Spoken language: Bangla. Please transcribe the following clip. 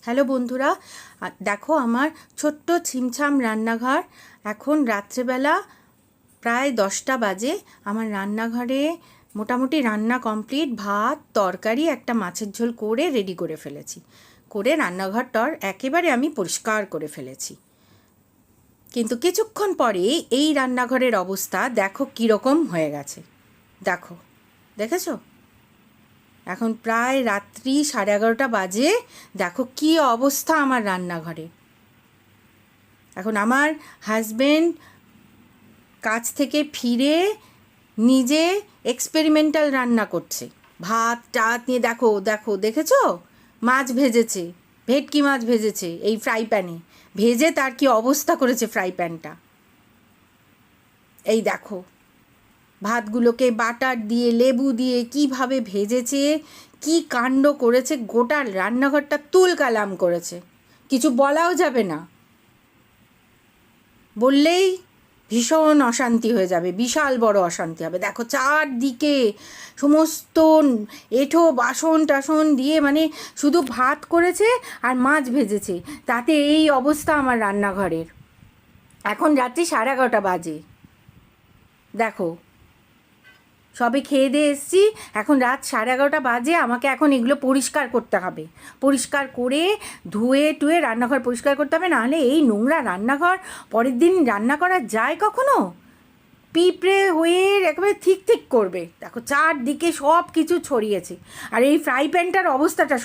হ্যালো বন্ধুরা, দেখো আমার ছোট্ট ছিমছাম রান্নাঘর। এখন রাত্রেবেলা প্রায় 10টা বাজে। আমার রান্নাঘরে মোটামুটি রান্না কমপ্লিট, ভাত তরকারি একটা মাছের ঝোল করে রেডি করে ফেলেছি। করে রান্নাঘরটার একেবারে আমি পরিষ্কার করে ফেলেছি। কিন্তু কিছুক্ষণ পরে এই রান্নাঘরের অবস্থা দেখো কীরকম হয়ে গেছে। দেখো, দেখেছো? এখন প্রায় রাত্রি 11:30 বাজে। দেখো কী অবস্থা আমার রান্নাঘরে। এখন আমার হাজবেন্ড কাজ থেকে ফিরে নিজে এক্সপেরিমেন্টাল রান্না করছে, ভাত টাত নিয়ে। দেখো দেখো, দেখেছো? মাছ ভেজেছে, ভেটকি মাছ ভেজেছে এই ফ্রাই প্যানে। ভেজে তার কি অবস্থা করেছে ফ্রাই প্যানটা। এই দেখো, ভাতগুলোকে বাটার দিয়ে লেবু দিয়ে কিভাবে ভেজেছে, কি কাণ্ড করেছে। গোটা রান্নাঘরটা তুলকালাম করেছে। কিছু বলাও যাবে না, বললেই ভীষণ অশান্তি হয়ে যাবে, বিশাল বড় অশান্তি হবে। দেখো চারদিকে সমস্ত এঁঠো বাসন টাসন দিয়ে, মানে শুধু ভাত করেছে আর মাছ ভেজেছে, তাতে এই অবস্থা আমার রান্নাঘরের। এখন রাত্রি 11:30 বাজে। দেখো, সবে খেয়ে দিয়ে এসছি, এখন রাত 11:30 বাজে। আমাকে এখন এগুলো পরিষ্কার করতে হবে। পরিষ্কার করে ধুয়ে টুয়ে রান্নাঘর পরিষ্কার করতে হবে, নাহলে এই নোংরা রান্নাঘর পরের দিন রান্না করা যায় কখনো? পিঁপড়ে হয়ে একেবারে ঠিক ঠিক করবে। দেখো চারদিকে সব কিছু ছড়িয়েছে। আর এই ফ্রাই প্যানটার অবস্থাটা